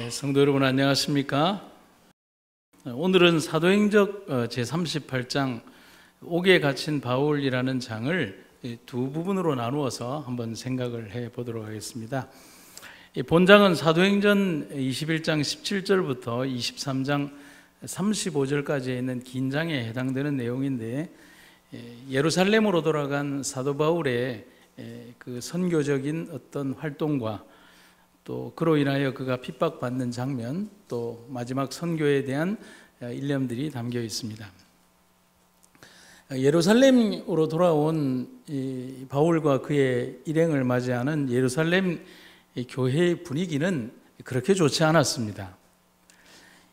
성도 여러분 안녕하십니까? 오늘은 사도행적 제38장 옥에 갇힌 바울이라는 장을 두 부분으로 나누어서 한번 생각을 해보도록 하겠습니다. 본장은 사도행전 21장 17절부터 23장 35절까지 있는 긴 장에 해당되는 내용인데, 예루살렘으로 돌아간 사도 바울의 그 선교적인 어떤 활동과 또 그로 인하여 그가 핍박받는 장면, 또 마지막 선교에 대한 일념들이 담겨 있습니다. 예루살렘으로 돌아온 이 바울과 그의 일행을 맞이하는 예루살렘 교회의 분위기는 그렇게 좋지 않았습니다.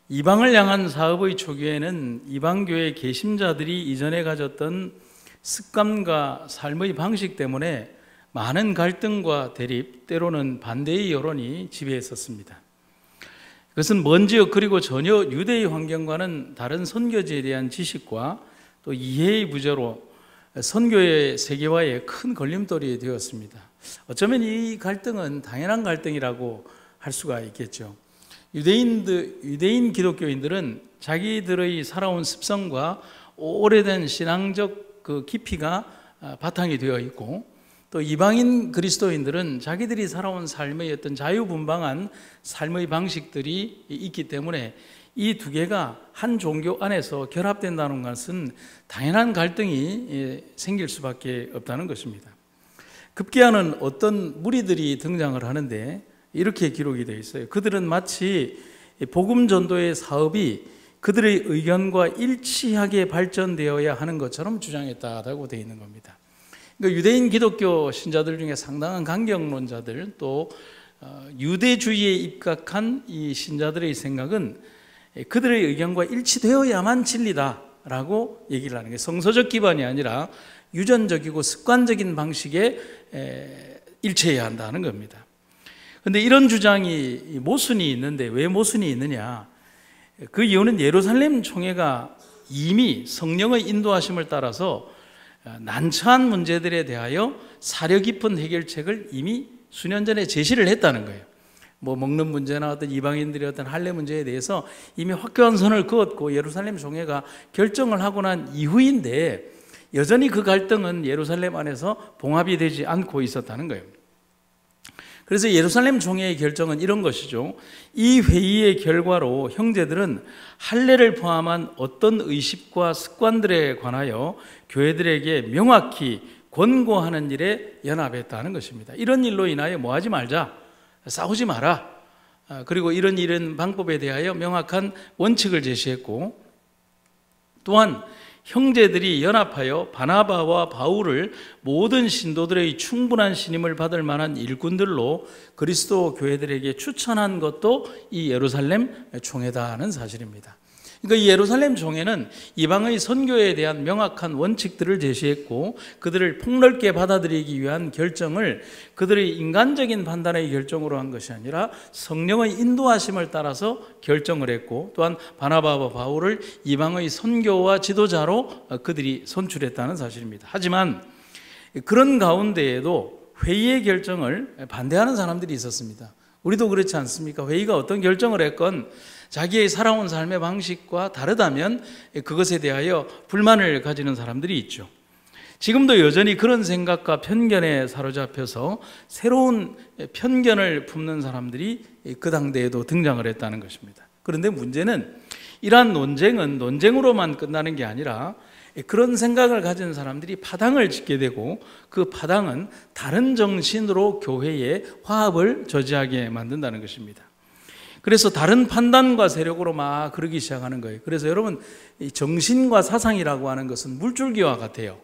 이방을 향한 사업의 초기에는 이방교회 개심자들이 이전에 가졌던 습관과 삶의 방식 때문에 많은 갈등과 대립, 때로는 반대의 여론이 지배했었습니다. 그것은 먼 지역 그리고 전혀 유대의 환경과는 다른 선교지에 대한 지식과 또 이해의 부재로 선교의 세계화에 큰 걸림돌이 되었습니다. 어쩌면 이 갈등은 당연한 갈등이라고 할 수가 있겠죠. 유대인 기독교인들은 자기들의 살아온 습성과 오래된 신앙적 그 깊이가 바탕이 되어 있고, 또 이방인 그리스도인들은 자기들이 살아온 삶의 어떤 자유분방한 삶의 방식들이 있기 때문에 이 두 개가 한 종교 안에서 결합된다는 것은 당연한 갈등이 생길 수밖에 없다는 것입니다. 급기야는 어떤 무리들이 등장을 하는데 이렇게 기록이 되어 있어요. 그들은 마치 복음 전도의 사업이 그들의 의견과 일치하게 발전되어야 하는 것처럼 주장했다고 되어 있는 겁니다. 그러니까 유대인 기독교 신자들 중에 상당한 강경론자들, 또 유대주의에 입각한 이 신자들의 생각은 그들의 의견과 일치되어야만 진리다라고 얘기를 하는 게, 성서적 기반이 아니라 유전적이고 습관적인 방식에 일치해야 한다는 겁니다. 그런데 이런 주장이 모순이 있는데, 왜 모순이 있느냐? 그 이유는 예루살렘 총회가 이미 성령의 인도하심을 따라서 난처한 문제들에 대하여 사려 깊은 해결책을 이미 수년 전에 제시를 했다는 거예요. 뭐 먹는 문제나 어떤 이방인들의 어떤 할례 문제에 대해서 이미 확고한 선을 그었고 예루살렘 총회가 결정을 하고 난 이후인데, 여전히 그 갈등은 예루살렘 안에서 봉합이 되지 않고 있었다는 거예요. 그래서 예루살렘 총회의 결정은 이런 것이죠. 이 회의의 결과로 형제들은 할례를 포함한 어떤 의식과 습관들에 관하여 교회들에게 명확히 권고하는 일에 연합했다는 것입니다. 이런 일로 인하여 뭐 하지 말자, 싸우지 마라, 그리고 이런 방법에 대하여 명확한 원칙을 제시했고, 또한 형제들이 연합하여 바나바와 바울을 모든 신도들의 충분한 신임을 받을 만한 일꾼들로 그리스도 교회들에게 추천한 것도 이 예루살렘 총회다는 사실입니다. 그러니까 이 예루살렘 총회는 이방의 선교에 대한 명확한 원칙들을 제시했고, 그들을 폭넓게 받아들이기 위한 결정을 그들의 인간적인 판단의 결정으로 한 것이 아니라 성령의 인도하심을 따라서 결정을 했고, 또한 바나바와 바울을 이방의 선교와 지도자로 그들이 선출했다는 사실입니다. 하지만 그런 가운데에도 회의의 결정을 반대하는 사람들이 있었습니다. 우리도 그렇지 않습니까? 회의가 어떤 결정을 했건 자기의 살아온 삶의 방식과 다르다면 그것에 대하여 불만을 가지는 사람들이 있죠. 지금도 여전히 그런 생각과 편견에 사로잡혀서 새로운 편견을 품는 사람들이 그 당대에도 등장을 했다는 것입니다. 그런데 문제는 이러한 논쟁은 논쟁으로만 끝나는 게 아니라 그런 생각을 가진 사람들이 파당을 짓게 되고, 그 파당은 다른 정신으로 교회의 화합을 저지하게 만든다는 것입니다. 그래서 다른 판단과 세력으로 막 그러기 시작하는 거예요. 그래서 여러분, 이 정신과 사상이라고 하는 것은 물줄기와 같아요.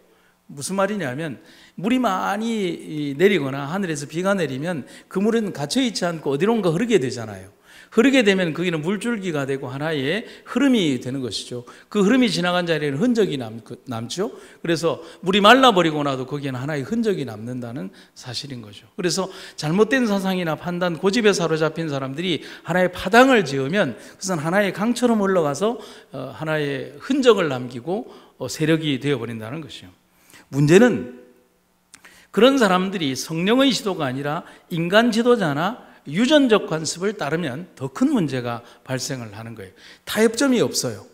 무슨 말이냐면, 물이 많이 내리거나 하늘에서 비가 내리면 그 물은 갇혀있지 않고 어디론가 흐르게 되잖아요. 흐르게 되면 거기는 물줄기가 되고 하나의 흐름이 되는 것이죠. 그 흐름이 지나간 자리에는 흔적이 남죠. 그래서 물이 말라버리고 나도 거기에는 하나의 흔적이 남는다는 사실인 거죠. 그래서 잘못된 사상이나 판단, 고집에 사로잡힌 사람들이 하나의 파당을 지으면 그것은 하나의 강처럼 흘러가서 하나의 흔적을 남기고 세력이 되어버린다는 것이요. 문제는 그런 사람들이 성령의 지도가 아니라 인간 지도자나 유전적 관습을 따르면 더 큰 문제가 발생을 하는 거예요. 타협점이 없어요.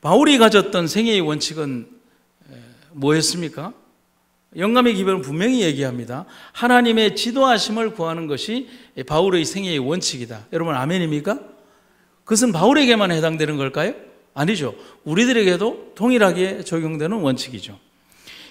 바울이 가졌던 생애의 원칙은 뭐였습니까? 영감의 기별은 분명히 얘기합니다. 하나님의 지도하심을 구하는 것이 바울의 생애의 원칙이다. 여러분 아멘입니까? 그것은 바울에게만 해당되는 걸까요? 아니죠. 우리들에게도 동일하게 적용되는 원칙이죠.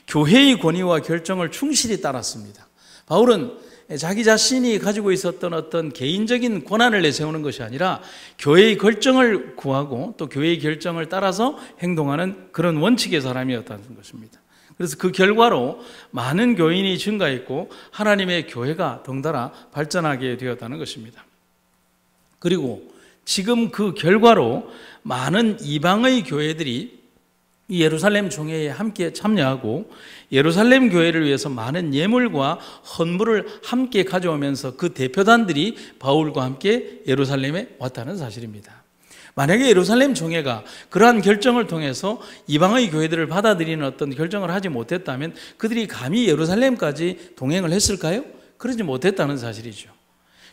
교회의 권위와 결정을 충실히 따랐습니다. 바울은 자기 자신이 가지고 있었던 어떤 개인적인 권한을 내세우는 것이 아니라 교회의 결정을 구하고 또 교회의 결정을 따라서 행동하는 그런 원칙의 사람이었다는 것입니다. 그래서 그 결과로 많은 교인이 증가했고 하나님의 교회가 덩달아 발전하게 되었다는 것입니다. 그리고 지금 그 결과로 많은 이방의 교회들이 이 예루살렘 총회에 함께 참여하고 예루살렘 교회를 위해서 많은 예물과 헌물을 함께 가져오면서 그 대표단들이 바울과 함께 예루살렘에 왔다는 사실입니다. 만약에 예루살렘 총회가 그러한 결정을 통해서 이방의 교회들을 받아들이는 어떤 결정을 하지 못했다면 그들이 감히 예루살렘까지 동행을 했을까요? 그러지 못했다는 사실이죠.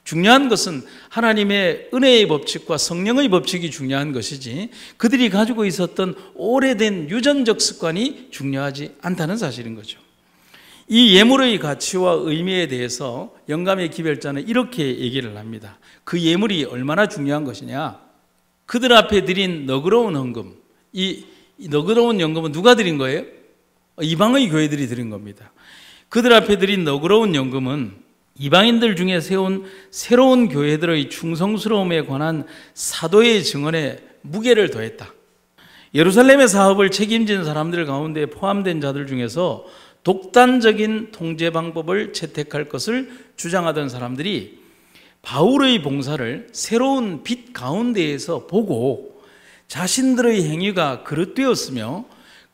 중요한 것은 하나님의 은혜의 법칙과 성령의 법칙이 중요한 것이지 그들이 가지고 있었던 오래된 유전적 습관이 중요하지 않다는 사실인 거죠. 이 예물의 가치와 의미에 대해서 영감의 기별자는 이렇게 얘기를 합니다. 그 예물이 얼마나 중요한 것이냐. 그들 앞에 드린 너그러운 헌금, 이 너그러운 연금은 누가 드린 거예요? 이방의 교회들이 드린 겁니다. 그들 앞에 드린 너그러운 연금은 이방인들 중에 세운 새로운 교회들의 충성스러움에 관한 사도의 증언에 무게를 더했다. 예루살렘의 사업을 책임진 사람들 가운데 포함된 자들 중에서 독단적인 통제 방법을 채택할 것을 주장하던 사람들이 바울의 봉사를 새로운 빛 가운데에서 보고 자신들의 행위가 그릇되었으며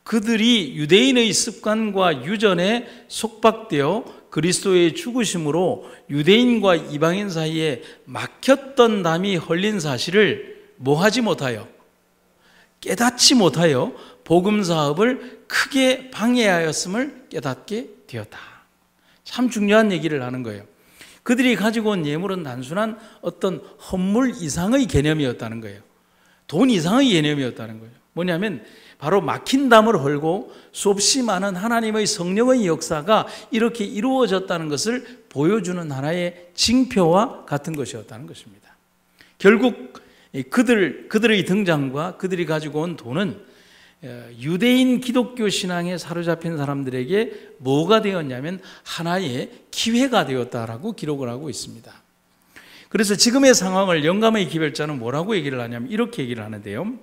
그들이 유대인의 습관과 유전에 속박되어 그리스도의 죽으심으로 유대인과 이방인 사이에 막혔던 담이 헐린 사실을 뭐하지 못하여 깨닫지 못하여 복음 사업을 크게 방해하였음을 깨닫게 되었다. 참 중요한 얘기를 하는 거예요. 그들이 가지고 온 예물은 단순한 어떤 헌물 이상의 개념이었다는 거예요. 돈 이상의 개념이었다는 거예요. 뭐냐면 바로 막힌 담을 헐고 수없이 많은 하나님의 성령의 역사가 이렇게 이루어졌다는 것을 보여주는 하나의 징표와 같은 것이었다는 것입니다. 결국 그들의 등장과 그들이 가지고 온 돈은 유대인 기독교 신앙에 사로잡힌 사람들에게 뭐가 되었냐면 하나의 기회가 되었다라고 기록을 하고 있습니다. 그래서 지금의 상황을 영감의 기별자는 뭐라고 얘기를 하냐면 이렇게 얘기를 하는데요.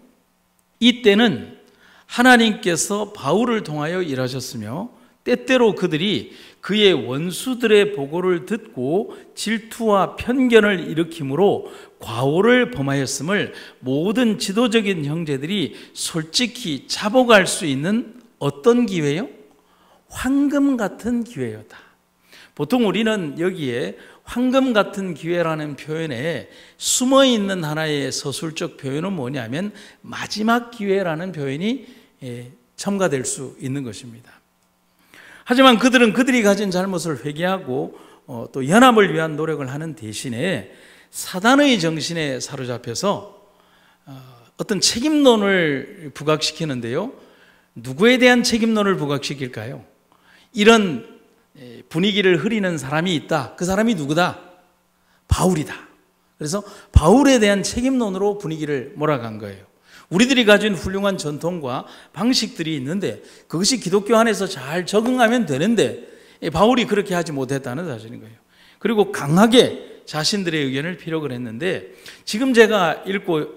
이때는 하나님께서 바울을 통하여 일하셨으며 때때로 그들이 그의 원수들의 보고를 듣고 질투와 편견을 일으킴으로 과오를 범하였음을 모든 지도적인 형제들이 솔직히 자복할 수 있는 어떤 기회요? 황금 같은 기회였다. 보통 우리는 여기에 황금 같은 기회라는 표현에 숨어있는 하나의 서술적 표현은 뭐냐면 마지막 기회라는 표현이 첨가될 수 있는 것입니다. 하지만 그들은 그들이 가진 잘못을 회개하고 또 연합을 위한 노력을 하는 대신에 사단의 정신에 사로잡혀서 어떤 책임론을 부각시키는데요. 누구에 대한 책임론을 부각시킬까요? 이런 분위기를 흐리는 사람이 있다. 그 사람이 누구다? 바울이다. 그래서 바울에 대한 책임론으로 분위기를 몰아간 거예요. 우리들이 가진 훌륭한 전통과 방식들이 있는데 그것이 기독교 안에서 잘 적응하면 되는데 바울이 그렇게 하지 못했다는 사실인 거예요. 그리고 강하게 자신들의 의견을 피력을 했는데 지금 제가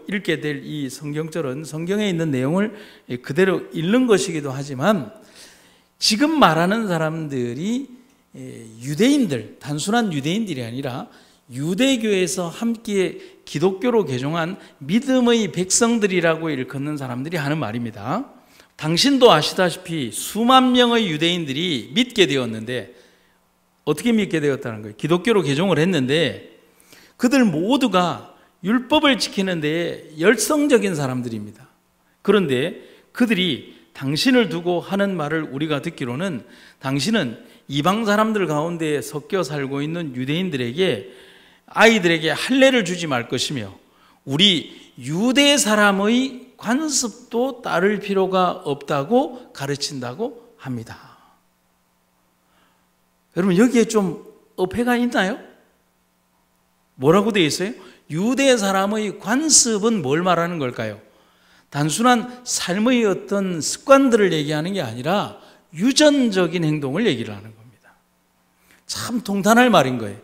읽게 될 이 성경절은 성경에 있는 내용을 그대로 읽는 것이기도 하지만 지금 말하는 사람들이 유대인들, 단순한 유대인들이 아니라 유대교에서 함께 기독교로 개종한 믿음의 백성들이라고 일컫는 사람들이 하는 말입니다. 당신도 아시다시피 수만 명의 유대인들이 믿게 되었는데 어떻게 믿게 되었다는 거예요? 기독교로 개종을 했는데 그들 모두가 율법을 지키는 데에 열성적인 사람들입니다. 그런데 그들이 당신을 두고 하는 말을 우리가 듣기로는 당신은 이방 사람들 가운데 섞여 살고 있는 유대인들에게 아이들에게 할례를 주지 말 것이며 우리 유대 사람의 관습도 따를 필요가 없다고 가르친다고 합니다. 여러분 여기에 좀 어폐가 있나요? 뭐라고 되어 있어요? 유대 사람의 관습은 뭘 말하는 걸까요? 단순한 삶의 어떤 습관들을 얘기하는 게 아니라 유전적인 행동을 얘기를 하는 겁니다. 참 통탄할 말인 거예요.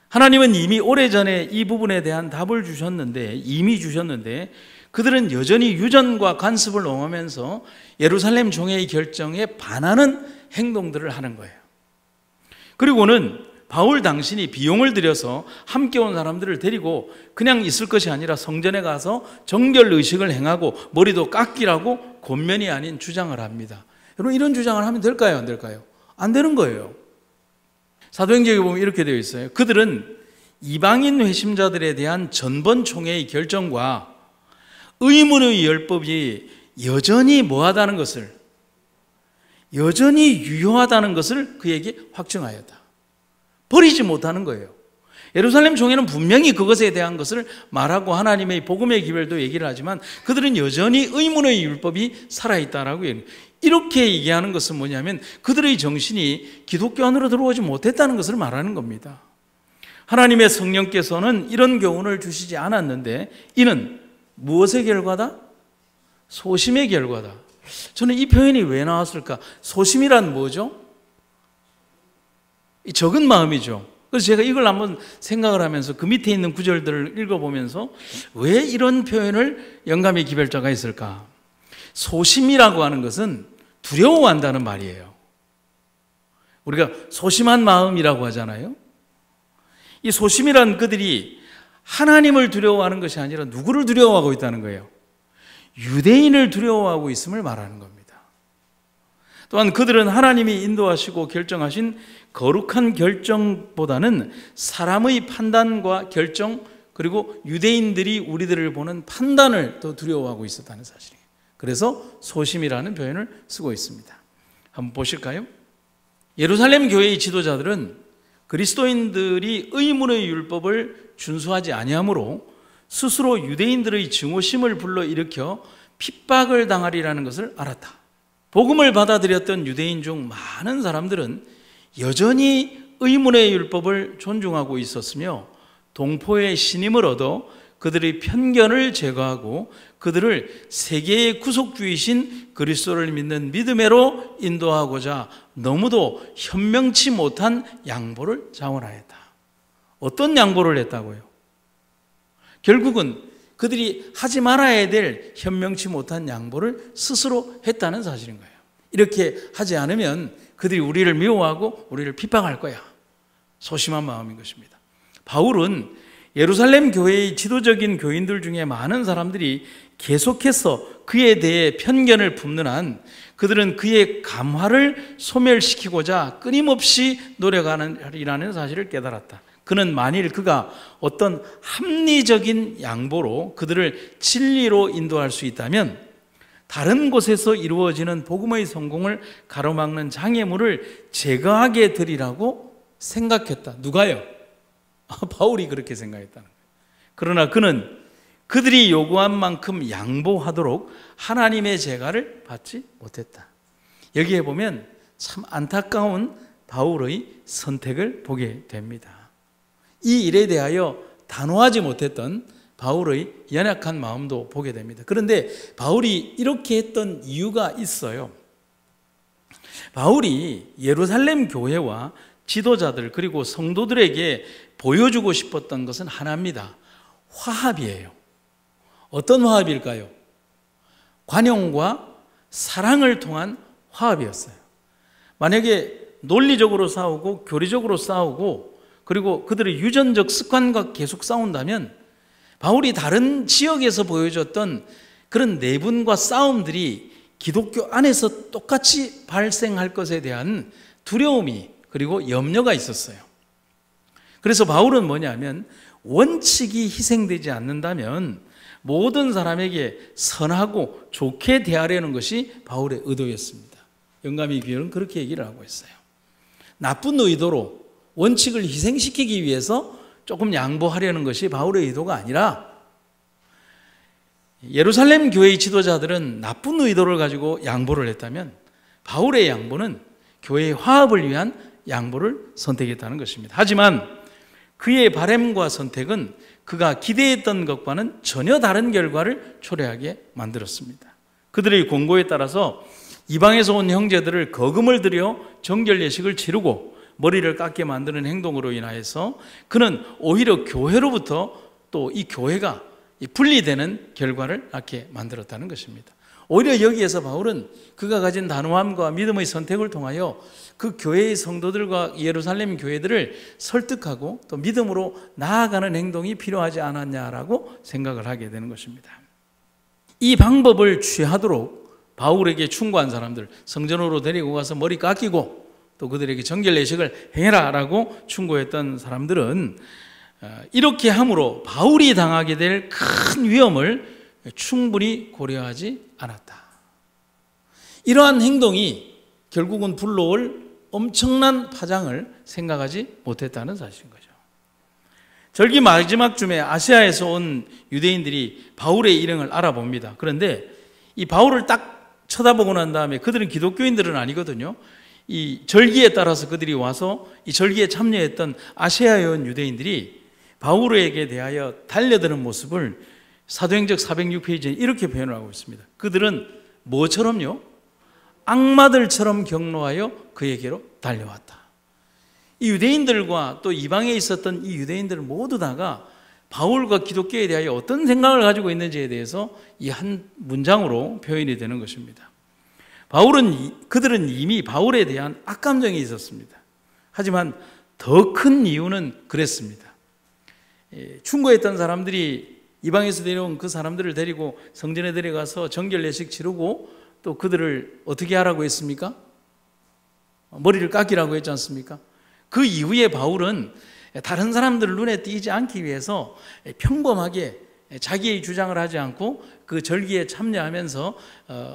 하나님은 이미 오래전에 이 부분에 대한 답을 이미 주셨는데 그들은 여전히 유전과 관습을 옹호하면서 예루살렘 총회의 결정에 반하는 행동들을 하는 거예요. 그리고는 바울 당신이 비용을 들여서 함께 온 사람들을 데리고 그냥 있을 것이 아니라 성전에 가서 정결 의식을 행하고 머리도 깎이라고 권면이 아닌 주장을 합니다. 여러분 이런 주장을 하면 될까요? 안 될까요? 안 되는 거예요. 사도행전에 보면 이렇게 되어 있어요. 그들은 이방인 회심자들에 대한 전번 총회의 결정과 의문의 율법이 여전히 뭐하다는 것을, 여전히 유효하다는 것을 그에게 확증하였다. 버리지 못하는 거예요. 예루살렘 총회는 분명히 그것에 대한 것을 말하고 하나님의 복음의 기별도 얘기를 하지만 그들은 여전히 의문의 율법이 살아있다라고 얘기해요. 이렇게 얘기하는 것은 뭐냐면 그들의 정신이 기독교 안으로 들어오지 못했다는 것을 말하는 겁니다. 하나님의 성령께서는 이런 교훈을 주시지 않았는데 이는 무엇의 결과다? 소심의 결과다. 저는 이 표현이 왜 나왔을까? 소심이란 뭐죠? 적은 마음이죠. 그래서 제가 이걸 한번 생각을 하면서 그 밑에 있는 구절들을 읽어보면서 왜 이런 표현을 영감의 기별자가 했을까? 소심이라고 하는 것은 두려워한다는 말이에요. 우리가 소심한 마음이라고 하잖아요. 이 소심이란 그들이 하나님을 두려워하는 것이 아니라 누구를 두려워하고 있다는 거예요? 유대인을 두려워하고 있음을 말하는 겁니다. 또한 그들은 하나님이 인도하시고 결정하신 거룩한 결정보다는 사람의 판단과 결정 그리고 유대인들이 우리들을 보는 판단을 더 두려워하고 있었다는 사실이에요. 그래서 소심이라는 표현을 쓰고 있습니다. 한번 보실까요? 예루살렘 교회의 지도자들은 그리스도인들이 의문의 율법을 준수하지 아니하므로 스스로 유대인들의 증오심을 불러일으켜 핍박을 당하리라는 것을 알았다. 복음을 받아들였던 유대인 중 많은 사람들은 여전히 의문의 율법을 존중하고 있었으며 동포의 신임을 얻어 그들의 편견을 제거하고 그들을 세계의 구속주이신 그리스도를 믿는 믿음으로 인도하고자 너무도 현명치 못한 양보를 자원하였다. 어떤 양보를 했다고요? 결국은 그들이 하지 말아야 될 현명치 못한 양보를 스스로 했다는 사실인 거예요. 이렇게 하지 않으면 그들이 우리를 미워하고 우리를 핍박할 거야. 소심한 마음인 것입니다. 바울은 예루살렘 교회의 지도적인 교인들 중에 많은 사람들이 계속해서 그에 대해 편견을 품는 한 그들은 그의 감화를 소멸시키고자 끊임없이 노력하리라는 사실을 깨달았다. 그는 만일 그가 어떤 합리적인 양보로 그들을 진리로 인도할 수 있다면 다른 곳에서 이루어지는 복음의 성공을 가로막는 장애물을 제거하게 되리라고 생각했다. 누가요? 바울이 그렇게 생각했다는 거예요. 그러나 그는 그들이 요구한 만큼 양보하도록 하나님의 제가를 받지 못했다. 여기에 보면 참 안타까운 바울의 선택을 보게 됩니다. 이 일에 대하여 단호하지 못했던 바울의 연약한 마음도 보게 됩니다. 그런데 바울이 이렇게 했던 이유가 있어요. 바울이 예루살렘 교회와 지도자들 그리고 성도들에게 보여주고 싶었던 것은 하나입니다. 화합이에요. 어떤 화합일까요? 관용과 사랑을 통한 화합이었어요. 만약에 논리적으로 싸우고 교리적으로 싸우고 그리고 그들의 유전적 습관과 계속 싸운다면 바울이 다른 지역에서 보여줬던 그런 내분과 싸움들이 기독교 안에서 똑같이 발생할 것에 대한 두려움이 그리고 염려가 있었어요. 그래서 바울은 뭐냐면 원칙이 희생되지 않는다면 모든 사람에게 선하고 좋게 대하려는 것이 바울의 의도였습니다. 영감의 귀결은 그렇게 얘기를 하고 있어요. 나쁜 의도로 원칙을 희생시키기 위해서 조금 양보하려는 것이 바울의 의도가 아니라 예루살렘 교회의 지도자들은 나쁜 의도를 가지고 양보를 했다면 바울의 양보는 교회의 화합을 위한 양보를 선택했다는 것입니다. 하지만 그의 바램과 선택은 그가 기대했던 것과는 전혀 다른 결과를 초래하게 만들었습니다. 그들의 권고에 따라서 이방에서 온 형제들을 거금을 들여 정결 예식을 치르고 머리를 깎게 만드는 행동으로 인하여서 그는 오히려 교회로부터 또 이 교회가 분리되는 결과를 낳게 만들었다는 것입니다. 오히려 여기에서 바울은 그가 가진 단호함과 믿음의 선택을 통하여 그 교회의 성도들과 예루살렘 교회들을 설득하고 또 믿음으로 나아가는 행동이 필요하지 않았냐라고 생각을 하게 되는 것입니다. 이 방법을 취하도록 바울에게 충고한 사람들, 성전으로 데리고 가서 머리 깎이고 또 그들에게 정결 예식을 행해라라고 충고했던 사람들은 이렇게 함으로 바울이 당하게 될 큰 위험을 충분히 고려하지 않았다. 이러한 행동이 결국은 불러올 엄청난 파장을 생각하지 못했다는 사실인 거죠. 절기 마지막 쯤에 아시아에서 온 유대인들이 바울의 일행을 알아봅니다. 그런데 이 바울을 딱 쳐다보고 난 다음에 그들은 기독교인들은 아니거든요. 이 절기에 따라서 그들이 와서 이 절기에 참여했던 아시아에 온 유대인들이 바울에게 대하여 달려드는 모습을 사도행적 406페이지에 이렇게 표현을 하고 있습니다. 그들은 뭐처럼요? 악마들처럼 경노하여 그에게로 달려왔다. 이 유대인들과 또 이방에 있었던 이 유대인들 모두 다가 바울과 기독교에 대하여 어떤 생각을 가지고 있는지에 대해서 이 한 문장으로 표현이 되는 것입니다. 그들은 이미 바울에 대한 악감정이 있었습니다. 하지만 더 큰 이유는 그랬습니다. 충고했던 사람들이 이방에서 데려온 그 사람들을 데리고 성전에 데려가서 정결 예식 치르고 또 그들을 어떻게 하라고 했습니까? 머리를 깎이라고 했지 않습니까? 그 이후에 바울은 다른 사람들 눈에 띄지 않기 위해서 평범하게 자기의 주장을 하지 않고 그 절기에 참여하면서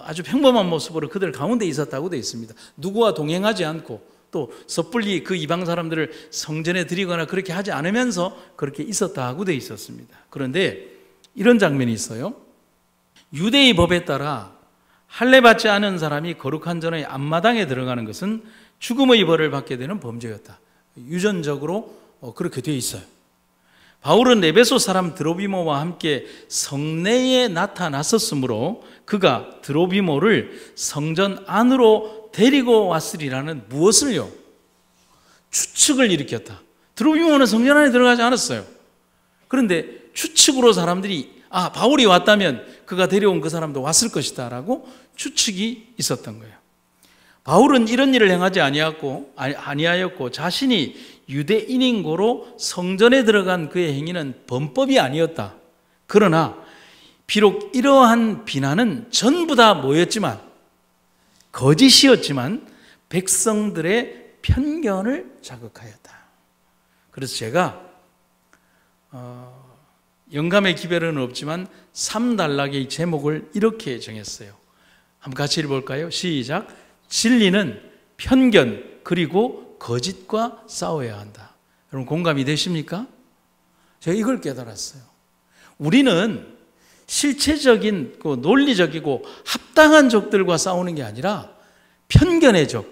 아주 평범한 모습으로 그들 가운데 있었다고 되어 있습니다. 누구와 동행하지 않고 또 섣불리 그 이방 사람들을 성전에 들이거나 그렇게 하지 않으면서 그렇게 있었다고 되어 있었습니다. 그런데 이런 장면이 있어요. 유대의 법에 따라 할례받지 않은 사람이 거룩한 전의 앞마당에 들어가는 것은 죽음의 벌을 받게 되는 범죄였다. 유전적으로 그렇게 되어 있어요. 바울은 에베소 사람 드로비모와 함께 성내에 나타났었으므로 그가 드로비모를 성전 안으로 데리고 왔으리라는 무엇을요? 추측을 일으켰다. 드로비모는 성전 안에 들어가지 않았어요. 그런데 추측으로 사람들이 바울이 왔다면 그가 데려온 그 사람도 왔을 것이다 라고 추측이 있었던 거예요. 바울은 이런 일을 행하지 아니하였고 자신이 유대인인 고로 성전에 들어간 그의 행위는 범법이 아니었다. 그러나 비록 이러한 비난은 전부 다 뭐였지만 거짓이었지만 백성들의 편견을 자극하였다. 그래서 제가 영감의 기별은 없지만 3단락의 제목을 이렇게 정했어요. 한번 같이 읽어볼까요? 시작. 진리는 편견 그리고 거짓과 싸워야 한다. 여러분 공감이 되십니까? 제가 이걸 깨달았어요. 우리는 실체적인 논리적이고 합당한 적들과 싸우는 게 아니라 편견의 적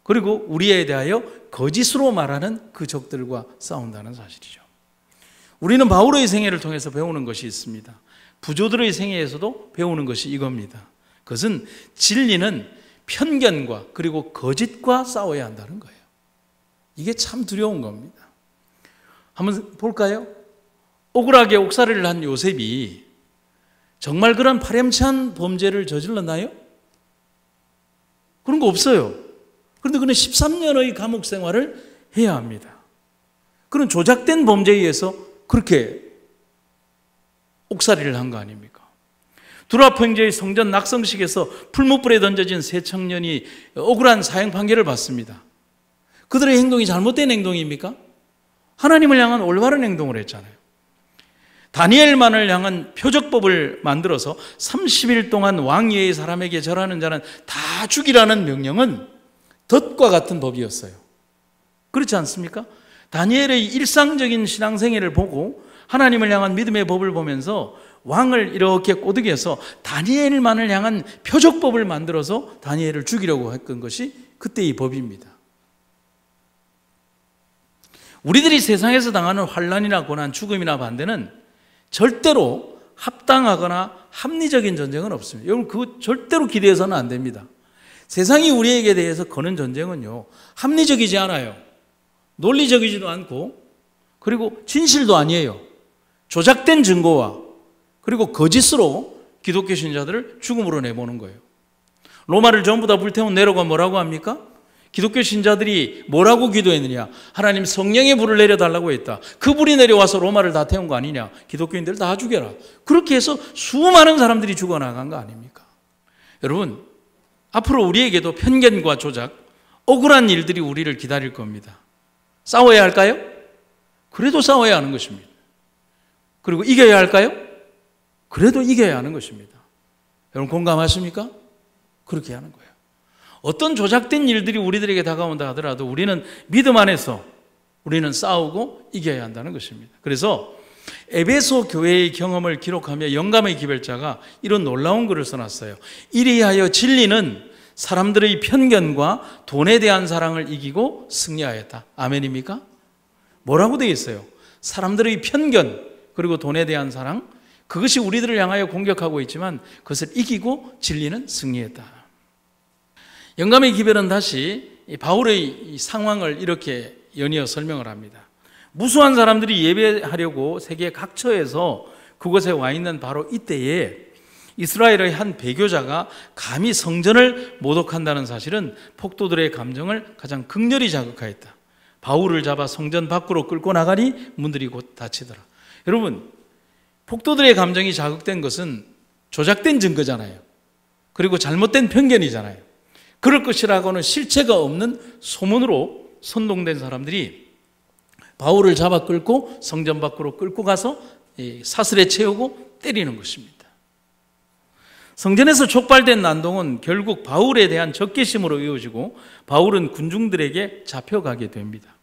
그리고 우리에 대하여 거짓으로 말하는 그 적들과 싸운다는 사실이죠. 우리는 바울의 생애를 통해서 배우는 것이 있습니다. 부조들의 생애에서도 배우는 것이 이겁니다. 그것은 진리는 편견과 그리고 거짓과 싸워야 한다는 거예요. 이게 참 두려운 겁니다. 한번 볼까요? 억울하게 옥살이를 한 요셉이 정말 그런 파렴치한 범죄를 저질렀나요? 그런 거 없어요. 그런데 그는 13년의 감옥 생활을 해야 합니다. 그런 조작된 범죄에 의해서 그렇게 옥살이를 한 거 아닙니까? 두랍 형제의 성전 낙성식에서 풀무불에 던져진 세 청년이 억울한 사형 판결을 받습니다. 그들의 행동이 잘못된 행동입니까? 하나님을 향한 올바른 행동을 했잖아요. 다니엘만을 향한 표적법을 만들어서 30일 동안 왕위의 사람에게 절하는 자는 다 죽이라는 명령은 덫과 같은 법이었어요. 그렇지 않습니까? 다니엘의 일상적인 신앙생활을 보고 하나님을 향한 믿음의 법을 보면서 왕을 이렇게 꼬드겨서 다니엘만을 향한 표적법을 만들어서 다니엘을 죽이려고 했던 것이 그때의 법입니다. 우리들이 세상에서 당하는 환난이나 고난, 죽음이나 반대는 절대로 합당하거나 합리적인 전쟁은 없습니다. 여러분, 그거 절대로 기대해서는 안 됩니다. 세상이 우리에게 대해서 거는 전쟁은요, 합리적이지 않아요. 논리적이지도 않고, 그리고 진실도 아니에요. 조작된 증거와 그리고 거짓으로 기독교 신자들을 죽음으로 내보는 거예요. 로마를 전부 다 불태운 네로가 뭐라고 합니까? 기독교 신자들이 뭐라고 기도했느냐? 하나님 성령의 불을 내려달라고 했다. 그 불이 내려와서 로마를 다 태운 거 아니냐? 기독교인들 다 죽여라. 그렇게 해서 수많은 사람들이 죽어나간 거 아닙니까? 여러분, 앞으로 우리에게도 편견과 조작, 억울한 일들이 우리를 기다릴 겁니다. 싸워야 할까요? 그래도 싸워야 하는 것입니다. 그리고 이겨야 할까요? 그래도 이겨야 하는 것입니다. 여러분 공감하십니까? 그렇게 하는 거예요. 어떤 조작된 일들이 우리들에게 다가온다 하더라도 우리는 믿음 안에서 우리는 싸우고 이겨야 한다는 것입니다. 그래서 에베소 교회의 경험을 기록하며 영감의 기별자가 이런 놀라운 글을 써놨어요. 이리하여 진리는 사람들의 편견과 돈에 대한 사랑을 이기고 승리하였다. 아멘입니까? 뭐라고 되어 있어요? 사람들의 편견 그리고 돈에 대한 사랑, 그것이 우리들을 향하여 공격하고 있지만 그것을 이기고 진리는 승리했다. 영감의 기별은 다시 바울의 상황을 이렇게 연이어 설명을 합니다. 무수한 사람들이 예배하려고 세계 각처에서 그곳에 와 있는 바로 이때에 이스라엘의 한 배교자가 감히 성전을 모독한다는 사실은 폭도들의 감정을 가장 극렬히 자극하였다. 바울을 잡아 성전 밖으로 끌고 나가니 문들이 곧 닫히더라. 여러분, 폭도들의 감정이 자극된 것은 조작된 증거잖아요. 그리고 잘못된 편견이잖아요. 그럴 것이라고는 실체가 없는 소문으로 선동된 사람들이 바울을 잡아 끌고 성전 밖으로 끌고 가서 사슬에 채우고 때리는 것입니다. 성전에서 촉발된 난동은 결국 바울에 대한 적개심으로 이어지고 바울은 군중들에게 잡혀가게 됩니다.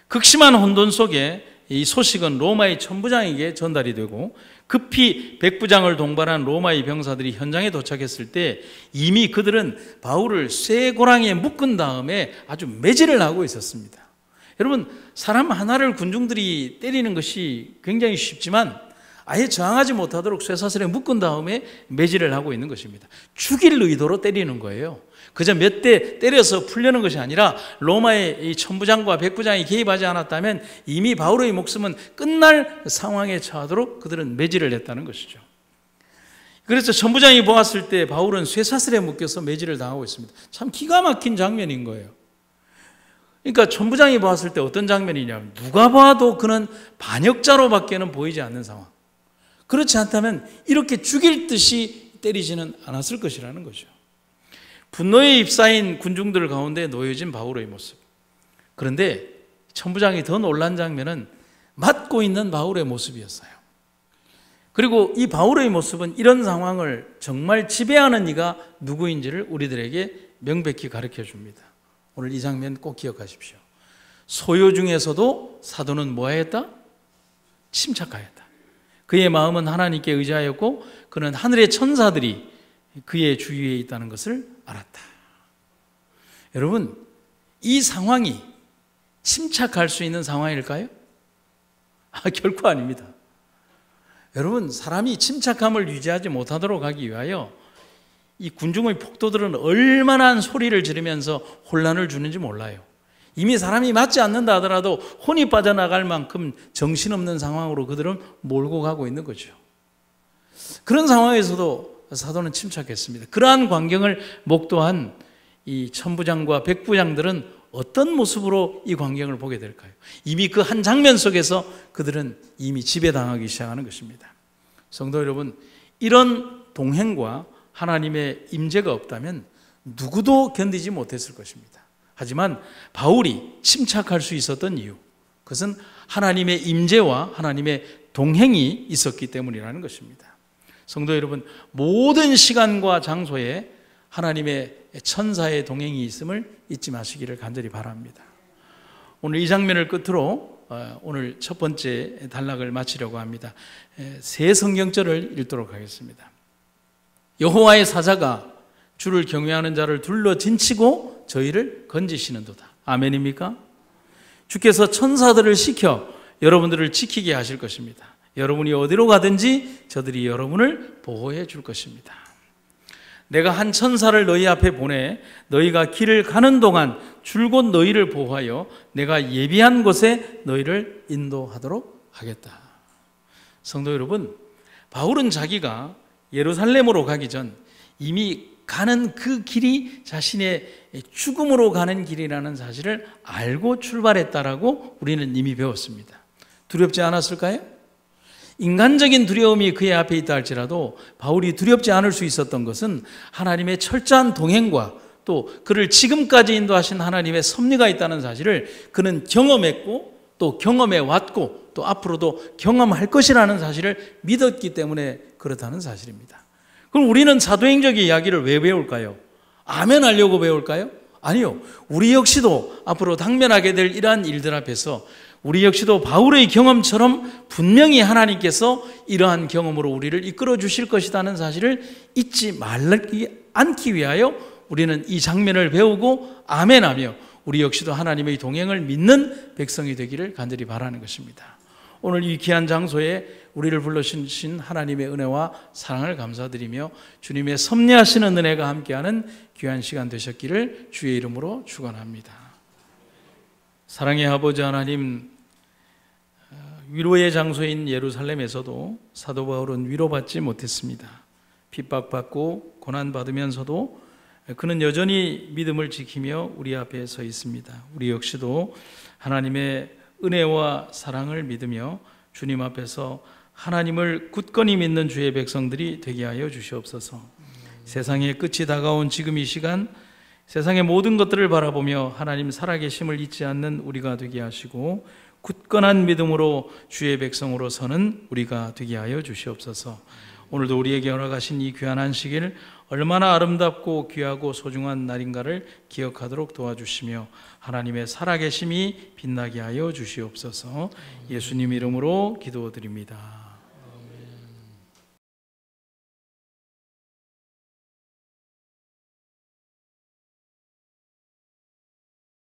극심한 혼돈 속에 이 소식은 로마의 천부장에게 전달이 되고 급히 백부장을 동반한 로마의 병사들이 현장에 도착했을 때 이미 그들은 바울을 쇠고랑에 묶은 다음에 아주 매질을 하고 있었습니다. 여러분, 사람 하나를 군중들이 때리는 것이 굉장히 쉽지만 아예 저항하지 못하도록 쇠사슬에 묶은 다음에 매질을 하고 있는 것입니다. 죽일 의도로 때리는 거예요. 그저 몇 대 때려서 풀려는 것이 아니라 로마의 이 천부장과 백부장이 개입하지 않았다면 이미 바울의 목숨은 끝날 상황에 처하도록 그들은 매질을 했다는 것이죠. 그래서 천부장이 보았을 때 바울은 쇠사슬에 묶여서 매질을 당하고 있습니다. 참 기가 막힌 장면인 거예요. 그러니까 천부장이 보았을 때 어떤 장면이냐면 누가 봐도 그는 반역자로밖에는 보이지 않는 상황. 그렇지 않다면 이렇게 죽일 듯이 때리지는 않았을 것이라는 거죠. 분노에 휩싸인 군중들 가운데 놓여진 바울의 모습. 그런데 천부장이 더 놀란 장면은 맞고 있는 바울의 모습이었어요. 그리고 이 바울의 모습은 이런 상황을 정말 지배하는 이가 누구인지를 우리들에게 명백히 가르쳐 줍니다. 오늘 이 장면 꼭 기억하십시오. 소요 중에서도 사도는 뭐하였다? 침착하였다. 그의 마음은 하나님께 의지하였고 그는 하늘의 천사들이 그의 주위에 있다는 것을 알았다. 여러분, 이 상황이 침착할 수 있는 상황일까요? 결코 아닙니다. 여러분, 사람이 침착함을 유지하지 못하도록 하기 위하여 이 군중의 폭도들은 얼마나 소리를 지르면서 혼란을 주는지 몰라요. 이미 사람이 맞지 않는다 하더라도 혼이 빠져나갈 만큼 정신없는 상황으로 그들은 몰고 가고 있는 거죠. 그런 상황에서도 사도는 침착했습니다. 그러한 광경을 목도한 이 천부장과 백부장들은 어떤 모습으로 이 광경을 보게 될까요? 이미 그 한 장면 속에서 그들은 이미 지배당하기 시작하는 것입니다. 성도 여러분, 이런 동행과 하나님의 임재가 없다면 누구도 견디지 못했을 것입니다. 하지만 바울이 침착할 수 있었던 이유, 그것은 하나님의 임재와 하나님의 동행이 있었기 때문이라는 것입니다. 성도 여러분, 모든 시간과 장소에 하나님의 천사의 동행이 있음을 잊지 마시기를 간절히 바랍니다. 오늘 이 장면을 끝으로 오늘 첫 번째 단락을 마치려고 합니다. 세 성경절을 읽도록 하겠습니다. 여호와의 사자가 주를 경외하는 자를 둘러 진치고 저희를 건지시는도다. 아멘입니까? 주께서 천사들을 시켜 여러분들을 지키게 하실 것입니다. 여러분이 어디로 가든지 저들이 여러분을 보호해 줄 것입니다. 내가 한 천사를 너희 앞에 보내 너희가 길을 가는 동안 줄곧 너희를 보호하여 내가 예비한 곳에 너희를 인도하도록 하겠다. 성도 여러분, 바울은 자기가 예루살렘으로 가기 전 이미 가는 그 길이 자신의 죽음으로 가는 길이라는 사실을 알고 출발했다라고 우리는 이미 배웠습니다. 두렵지 않았을까요? 인간적인 두려움이 그의 앞에 있다 할지라도 바울이 두렵지 않을 수 있었던 것은 하나님의 철저한 동행과 또 그를 지금까지 인도하신 하나님의 섭리가 있다는 사실을 그는 경험했고 또 경험해 왔고 또 앞으로도 경험할 것이라는 사실을 믿었기 때문에 그렇다는 사실입니다. 그럼 우리는 사도행적의 이야기를 왜 배울까요? 아멘 하려고 배울까요? 아니요. 우리 역시도 앞으로 당면하게 될 이러한 일들 앞에서 우리 역시도 바울의 경험처럼 분명히 하나님께서 이러한 경험으로 우리를 이끌어 주실 것이라는 사실을 잊지 말지 않기 위하여 우리는 이 장면을 배우고 아멘하며 우리 역시도 하나님의 동행을 믿는 백성이 되기를 간절히 바라는 것입니다. 오늘 이 귀한 장소에 우리를 불러주신 하나님의 은혜와 사랑을 감사드리며 주님의 섭리하시는 은혜가 함께하는 귀한 시간 되셨기를 주의 이름으로 축원합니다. 사랑의 아버지 하나님, 위로의 장소인 예루살렘에서도 사도 바울은 위로받지 못했습니다. 핍박받고 고난받으면서도 그는 여전히 믿음을 지키며 우리 앞에 서 있습니다. 우리 역시도 하나님의 은혜와 사랑을 믿으며 주님 앞에서 하나님을 굳건히 믿는 주의 백성들이 되게 하여 주시옵소서. 세상의 끝이 다가온 지금 이 시간 세상의 모든 것들을 바라보며 하나님 살아계심을 잊지 않는 우리가 되게 하시고 굳건한 믿음으로 주의 백성으로 서는 우리가 되게 하여 주시옵소서. 오늘도 우리에게 허락하신 이 귀한 안식일 얼마나 아름답고 귀하고 소중한 날인가를 기억하도록 도와주시며 하나님의 살아계심이 빛나게 하여 주시옵소서. 예수님 이름으로 기도드립니다.